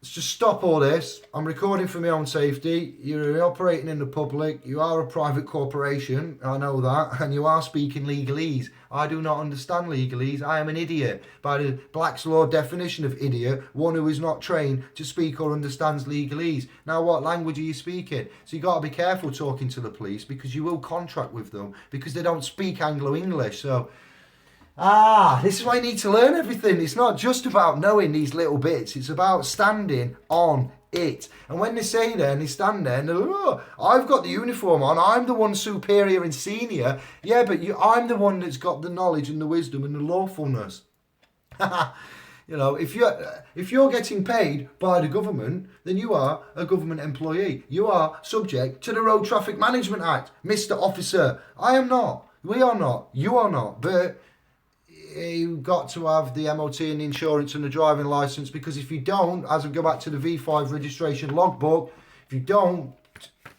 let's just stop all this. I'm recording for my own safety. You're operating in the public. You are a private corporation. I know that. And you are speaking legalese. I do not understand legalese. I am an idiot. By the Black's Law definition of idiot, one who is not trained to speak or understands legalese. Now, what language are you speaking? So you got to be careful talking to the police, because you will contract with them because they don't speak Anglo-English. So, this is why you need to learn everything. It's not just about knowing these little bits. It's about standing on it. And when they say there and they stand there and they're like, oh, I've got the uniform on, I'm the one superior and senior. Yeah, but I'm the one that's got the knowledge and the wisdom and the lawfulness. If you're getting paid by the government, then you are a government employee. You are subject to the Road Traffic Management Act, Mr. Officer. I am not. We are not. You are not. But you've got to have the MOT and the insurance and the driving licence, because if you don't, as we go back to the V5 registration logbook, if you don't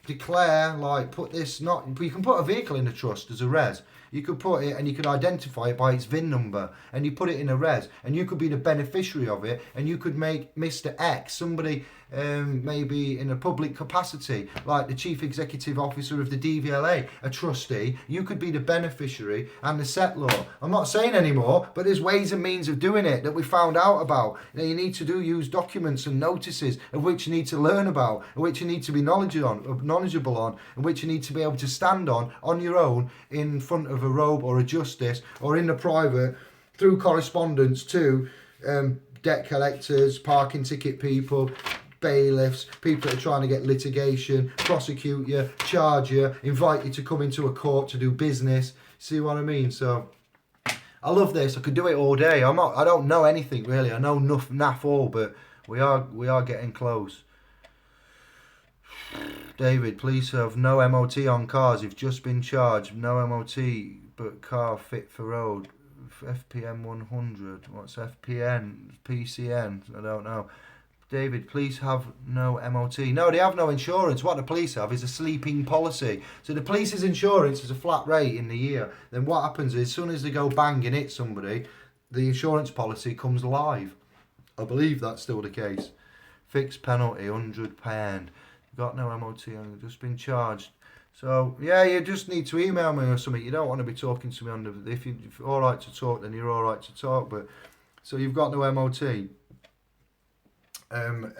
declare, you can put a vehicle in a trust as a res. You could put it and you could identify it by its VIN number, and you put it in a res, and you could be the beneficiary of it, and you could make Mr. X, somebody maybe in a public capacity, like the Chief Executive Officer of the DVLA, a trustee. You could be the beneficiary and the settlor. I'm not saying anymore, but there's ways and means of doing it that we found out about. You need to use documents and notices of which you need to learn about, of which you need to be knowledgeable on, and which you need to be able to stand on your own in front of a robe or a justice, or in the private through correspondence to debt collectors, parking ticket people, bailiffs, people that are trying to get litigation, prosecute you, charge you, invite you to come into a court to do business. See what I mean? So I love this. I could do it all day. I don't know anything really. I know naff all, but we are getting close. David, please have no MOT on cars. You've just been charged. No MOT, but car fit for road. FPM 100. What's FPN? PCN? I don't know. David, please have no MOT. No, they have no insurance. What the police have is a sleeping policy. So the police's insurance is a flat rate in the year. Then what happens is, as soon as they go bang and hit somebody, the insurance policy comes live. I believe that's still the case. Fixed penalty, £100. Got no MOT, I've just been charged. So yeah, you just need to email me or something. You don't want to be talking to me on the. If you're all right to talk, then you're all right to talk. But so you've got no MOT. Um,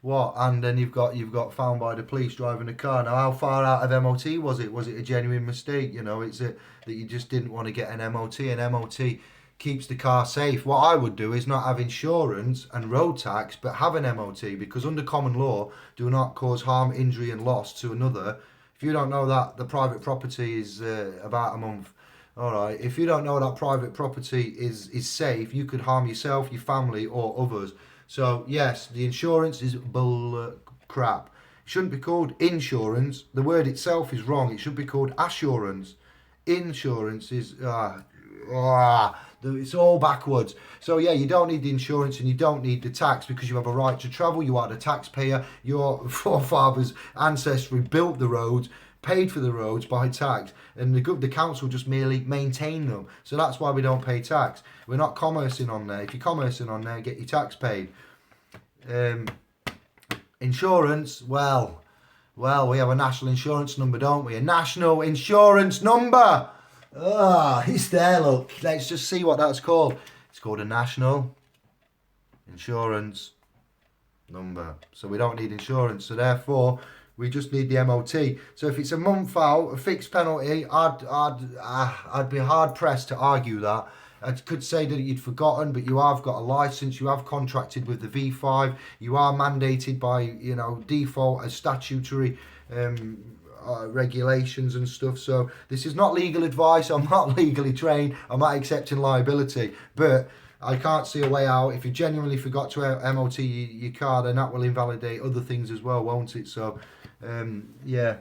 what? And then you've got found by the police driving a car. Now, how far out of MOT was it? Was it a genuine mistake? You know, it's it that you just didn't want to get an MOT. An MOT keeps the car safe. What I would do is not have insurance and road tax, but have an MOT, because under common law, do not cause harm, injury, and loss to another. If you don't know that the private property is about a month. All right. If you don't know that private property is safe, you could harm yourself, your family, or others. So yes, the insurance is bull crap. It shouldn't be called insurance. The word itself is wrong. It should be called assurance. Insurance is it's all backwards. So yeah, you don't need the insurance and you don't need the tax, because you have a right to travel. You are the taxpayer. Your forefathers' ancestry built the roads, paid for the roads by tax, and the council just merely maintain them. So that's why we don't pay tax. We're not commercing on there. If you're commercing on there, get your tax paid. Insurance, well, we have a national insurance number, don't we? A national insurance number. It's there, look. Let's just see what that's called. It's called a national insurance number. So we don't need insurance. So therefore, we just need the MOT. So if it's a month out, a fixed penalty, I'd be hard pressed to argue that. I could say that you'd forgotten, but you have got a license. You have contracted with the V5. You are mandated by, default as statutory regulations and stuff. So this is not legal advice. I'm not legally trained. I'm not accepting liability, but I can't see a way out. If you genuinely forgot to MOT your car, then that will invalidate other things as well, won't it? So yeah.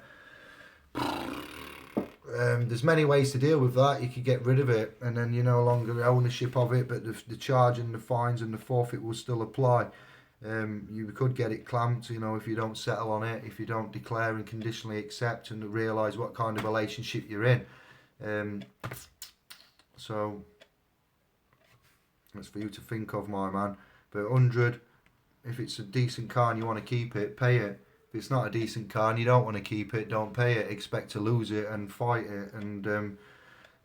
There's many ways to deal with that. You could get rid of it, and then you're no longer ownership of it, but the charge and the fines and the forfeit will still apply. You could get it clamped, if you don't settle on it, if you don't declare and conditionally accept and realise what kind of relationship you're in. So that's for you to think of, my man. But 100, if it's a decent car and you want to keep it, pay it. If it's not a decent car and you don't want to keep it, don't pay it. Expect to lose it and fight it. And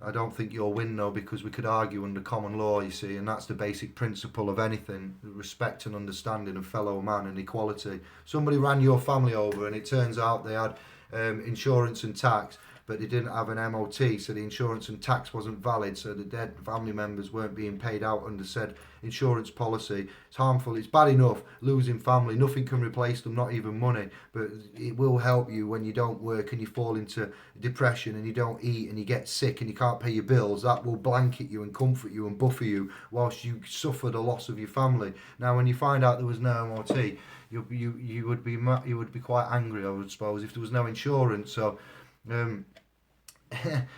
I don't think you'll win, though, because we could argue under common law, you see, and that's the basic principle of anything: respect and understanding of fellow man and equality. Somebody ran your family over and it turns out they had insurance and tax, but they didn't have an MOT, so the insurance and tax wasn't valid, so the dead family members weren't being paid out under said insurance policy. It's harmful. It's bad enough losing family. Nothing can replace them, not even money, but it will help you when you don't work and you fall into depression and you don't eat and you get sick and you can't pay your bills. That will blanket you and comfort you and buffer you whilst you suffer the loss of your family. Now, when you find out there was no MOT, you would be quite angry, I would suppose, if there was no insurance. So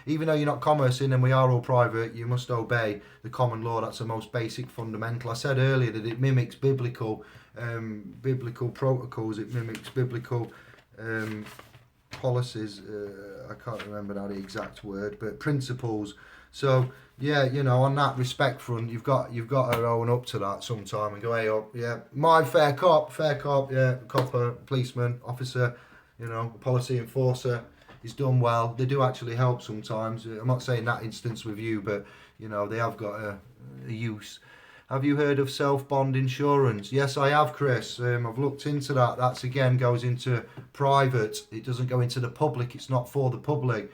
even though you're not commercing and we are all private, you must obey the common law. That's the most basic fundamental. I said earlier that it mimics biblical protocols. It mimics biblical policies. I can't remember now the exact word, but principles. So yeah, on that respect front, you've got to own up to that sometime and go, hey up, yeah, my fair cop, yeah, copper, policeman, officer, policy enforcer. Is done well. They do actually help sometimes. I'm not saying that instance with you, but they have got a use. Have you heard of self-bond insurance? Yes, I have, Chris. I've looked into that. That's again goes into private. It doesn't go into the public. It's not for the public.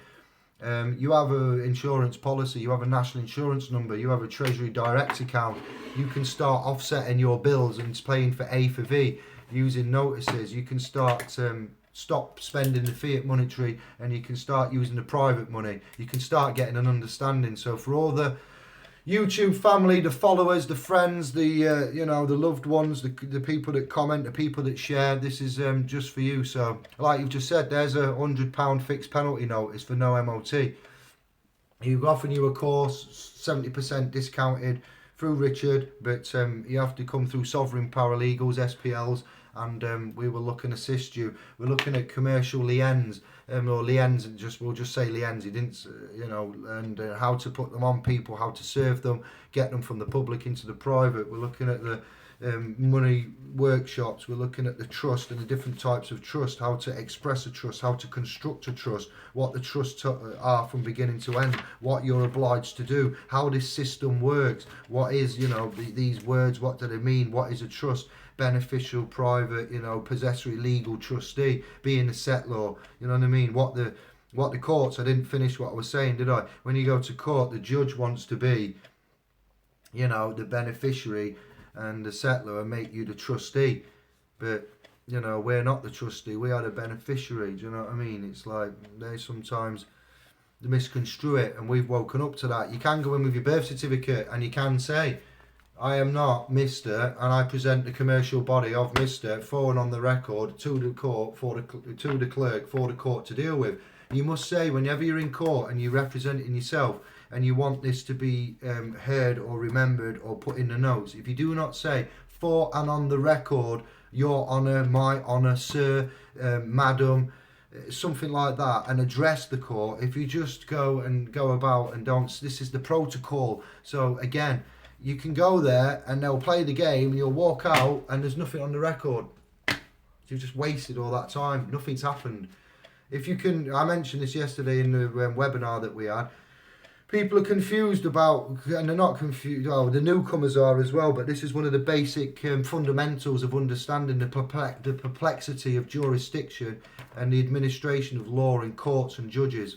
You have an insurance policy. You have a national insurance number. You have a Treasury Direct account. You can start offsetting your bills and paying for A for V using notices. You can start stop spending the fiat monetary and you can start using the private money. You can start getting an understanding. So for all the YouTube family, the followers, the friends, the the loved ones, the people that comment, the people that share, this is just for you. So like you've just said, there's a £100 fixed penalty notice for no MOT. You've offered you a course 70% discounted through Richard, but you have to come through Sovereign Paralegals, SPLs, and we will look and assist you. We're looking at commercial liens, or liens, and we'll just say liens. He didn't, and how to put them on people, how to serve them, get them from the public into the private. We're looking at the money workshops. We're looking at the trust and the different types of trust, how to express a trust, how to construct a trust, what the trusts are from beginning to end, what you're obliged to do, how this system works, what is, these words, what do they mean, what is a trust, beneficial, private, possessory, legal, trustee, being a settlor, you know what I mean, what the courts, I didn't finish what I was saying, did I? When you go to court, the judge wants to be, the beneficiary and the settler and make you the trustee, but we're not the trustee, we are the beneficiary. Do you know what I mean? It's like they sometimes misconstrue it, and we've woken up to that. You can go in with your birth certificate and you can say, I am not Mr. and I present the commercial body of Mr. for and on the record to the court, to the clerk, for the court to deal with. You must say, whenever you're in court and you're representing yourself and you want this to be heard or remembered or put in the notes, if you do not say, for and on the record, your honour, my honour, sir, madam, something like that, and address the court, if you just go about and don't, this is the protocol. So again, you can go there and they'll play the game and you'll walk out and there's nothing on the record. You've just wasted all that time. Nothing's happened. If you can, I mentioned this yesterday in the webinar that we had. People are confused about, and they're not confused, the newcomers are as well, but this is one of the basic fundamentals of understanding the perplexity of jurisdiction and the administration of law in courts and judges.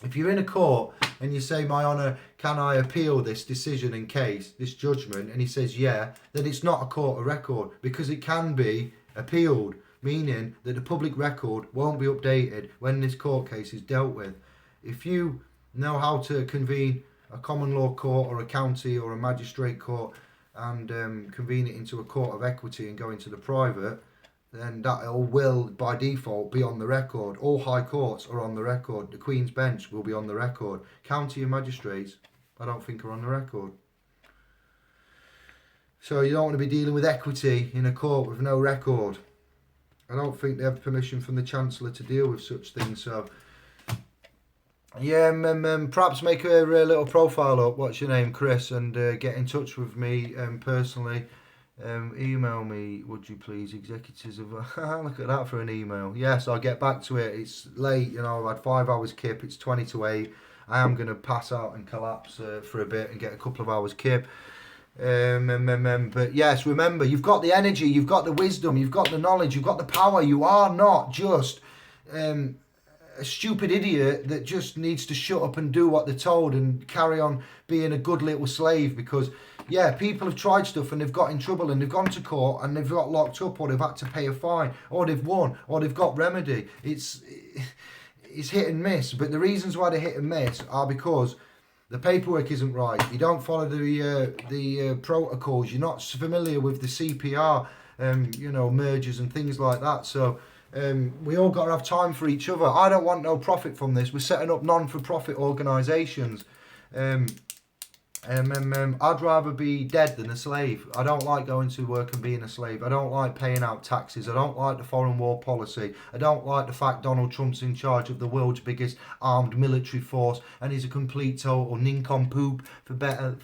If you're in a court and you say, my honour, can I appeal this decision and case, this judgment, and he says yeah, then it's not a court of record, because it can be appealed, meaning that the public record won't be updated when this court case is dealt with. If you know how to convene a common law court or a county or a magistrate court and convene it into a court of equity and go into the private, then that will by default be on the record. All high courts are on the record. The Queen's Bench will be on the record. County and magistrates, I don't think, are on the record. So you don't want to be dealing with equity in a court with no record. I don't think they have permission from the Chancellor to deal with such things. So yeah, perhaps make a little profile up. What's your name, Chris? And get in touch with me personally. Email me, would you please, executives of... look at that for an email. Yes, I'll get back to it. It's late, I've had 5 hours kip. It's 20 to 8. I am going to pass out and collapse for a bit and get a couple of hours kip. But yes, remember, you've got the energy, you've got the wisdom, you've got the knowledge, you've got the power. You are not just a stupid idiot that just needs to shut up and do what they're told and carry on being a good little slave. Because yeah, people have tried stuff and they've got in trouble and they've gone to court and they've got locked up, or they've had to pay a fine, or they've won, or they've got remedy. It's hit and miss. But the reasons why they're hit and miss are because the paperwork isn't right. You don't follow the protocols. You're not familiar with the CPR, mergers and things like that. So we all got to have time for each other. I don't want no profit from this. We're setting up non-for-profit organisations. I'd rather be dead than a slave. I don't like going to work and being a slave. I don't like paying out taxes. I don't like the foreign war policy. I don't like the fact Donald Trump's in charge of the world's biggest armed military force and he's a complete total nincompoop for better.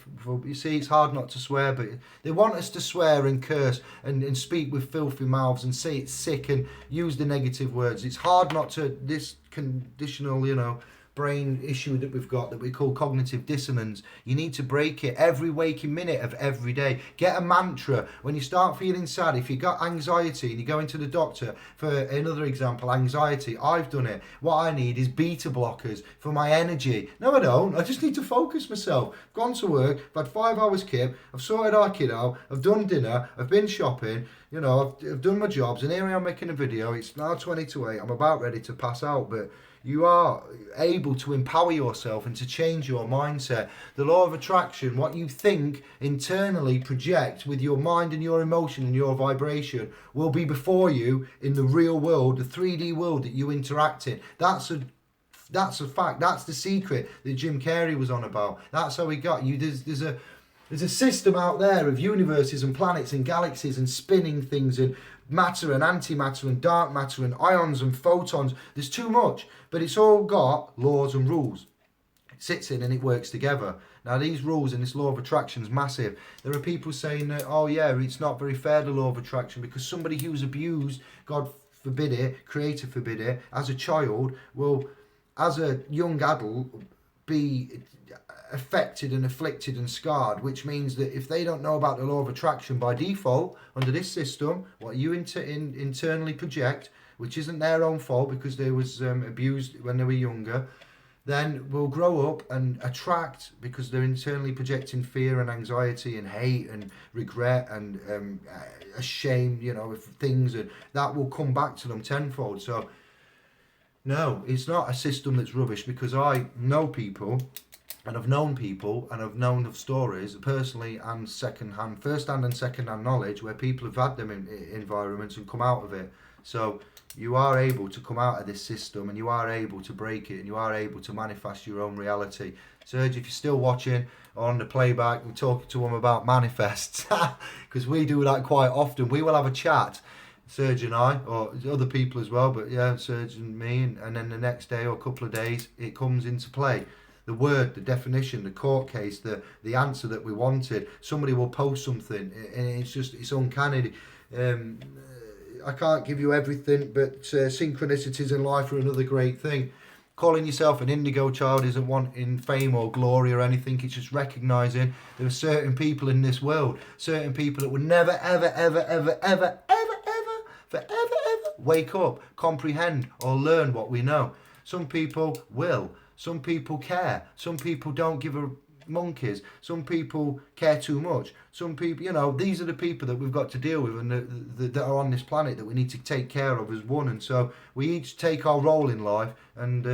You see, it's hard not to swear, but they want us to swear and curse and speak with filthy mouths and say it's sick and use the negative words. It's hard not to, this conditional, brain issue that we've got that we call cognitive dissonance. You need to break it every waking minute of every day. Get a mantra. When you start feeling sad, if you've got anxiety and you go into the doctor, for another example, anxiety, I've done it. What I need is beta blockers for my energy. No, I don't. I just need to focus myself. I've gone to work, I've had 5 hours kip, I've sorted our kid out, I've done dinner, I've been shopping, I've done my jobs, and here I am making a video. It's now 20 to 8. I'm about ready to pass out, but you are able to empower yourself and to change your mindset. The law of attraction, what you think internally, project with your mind and your emotion and your vibration, will be before you in the real world, the 3D world that you interact in. That's a fact. That's the secret that Jim Carrey was on about. That's how we got you. There's a system out there of universes and planets and galaxies and spinning things and matter and antimatter and dark matter and ions and photons. There's too much, but it's all got laws and rules. sits in and it works together. Now these rules and this law of attraction is massive. There are people saying that, oh yeah, it's not very fair, the law of attraction, because somebody who's abused, God forbid it, creator forbid it, as a child will, as a young adult, be affected and afflicted and scarred, which means that if they don't know about the law of attraction by default under this system, what you internally project, which isn't their own fault because they was abused when they were younger, then will grow up and attract, because they're internally projecting fear and anxiety and hate and regret and shame, you know, of things, and that will come back to them tenfold. So no, it's not a system that's rubbish, because I know people, and I've known people, and I've known of stories personally and first-hand and second-hand knowledge where people have had them in environments and come out of it. So you are able to come out of this system, and you are able to break it, and you are able to manifest your own reality. Serge, if you're still watching on the playback, we're talking to them about manifests, because we do that quite often. We will have a chat, Serge and I, or other people as well, but yeah, Serge and me, and then the next day or a couple of days, it comes into play. The word, the definition, the court case, the answer that we wanted. Somebody will post something, and it's uncanny. I can't give you everything, but synchronicities in life are another great thing. Calling yourself an indigo child isn't wanting fame or glory or anything. It's just recognising there are certain people in this world, certain people that would never, ever, ever, ever, ever, ever, ever, forever, ever wake up, comprehend, or learn what we know. Some people will. Some people care. Some people don't give a monkeys. Some people care too much. Some people, you know, these are the people that we've got to deal with, and that are on this planet that we need to take care of as one. And so we each take our role in life, and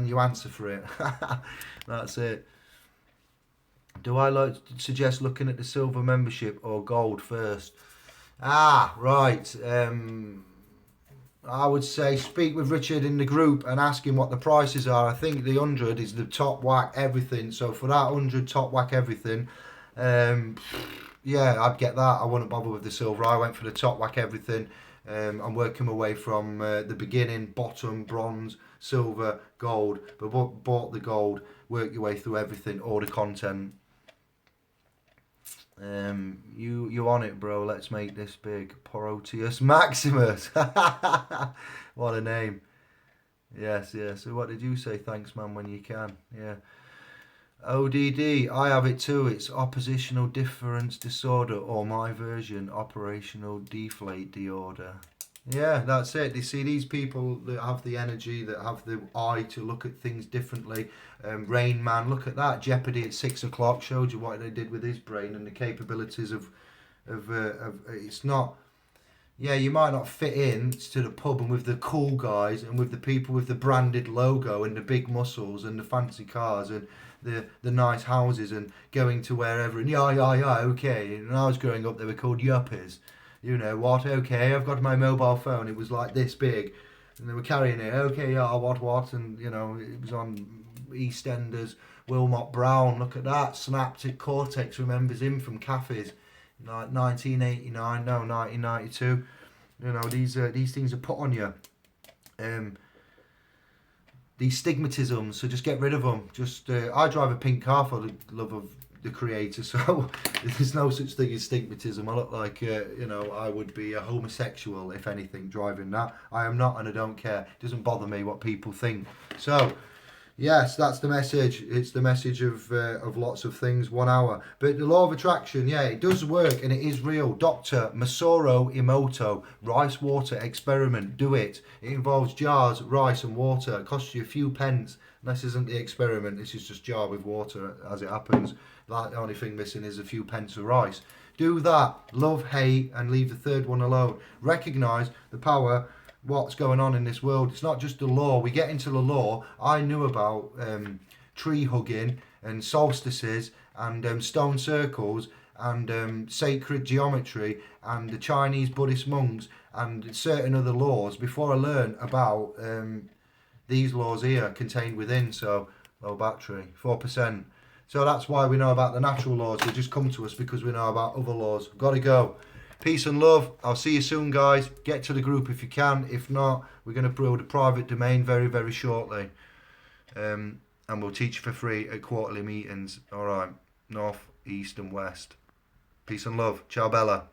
you answer for it. That's it. Do I suggest looking at the silver membership or gold first? Right. I would say speak with Richard in the group and ask him what the prices are. I think the 100 is the top whack everything. So for that 100 top whack everything, yeah, I'd get that. I wouldn't bother with the silver. I went for the top whack everything. I'm working my way from the beginning, bottom, bronze, silver, gold. But bought the gold, work your way through everything, all the content. You on it, bro. Let's make this big. Porotius Maximus. What a name. Yes. So what did you say? Thanks, man, when you can. Yeah. ODD, I have it too. It's oppositional difference disorder, or my version, operational deflate disorder. Yeah, that's it. You see, these people that have the energy, that have the eye to look at things differently. Rain Man, look at that. Jeopardy at 6 o'clock showed you what they did with his brain and the capabilities of it's not. Yeah, you might not fit in to the pub and with the cool guys and with the people with the branded logo and the big muscles and the fancy cars and the nice houses and going to wherever and yeah, okay. And when I was growing up, they were called yuppies. You know what? Okay, I've got my mobile phone. It was like this big, and they were carrying it. Okay, yeah, what? And you know, it was on EastEnders. Wilmot Brown, look at that. Synaptic Cortex remembers him from cafes, like 1989, no, 1992. You know, these things are put on you. These stigmatisms, so just get rid of them. Just I drive a pink car for the love of the creator, so there's no such thing as stigmatism. I look like you know, I would be a homosexual if anything driving that. I am not, and I don't care. It doesn't bother me what people think. So yes, that's the message. It's the message of lots of things. 1 hour, but the law of attraction, yeah, it does work and it is real. Dr. Masaru Emoto, rice water experiment. Do it. It involves jars, rice and water. It costs you a few pence. This isn't the experiment. This is just jar with water as it happens. Like the only thing missing is a few pence of rice. Do that. Love, hate, and leave the third one alone. Recognise the power, what's going on in this world. It's not just the law. We get into the law. I knew about tree hugging and solstices and stone circles and sacred geometry and the Chinese Buddhist monks and certain other laws before I learned about these laws here contained within. So low battery, 4%. So that's why we know about the natural laws. They just come to us because we know about other laws. Gotta go. Peace and love. I'll see you soon, guys. Get to the group if you can. If not, we're going to build a private domain very, very shortly. and we'll teach you for free at quarterly meetings. All right, north, east, and west. Peace and love. Ciao, Bella.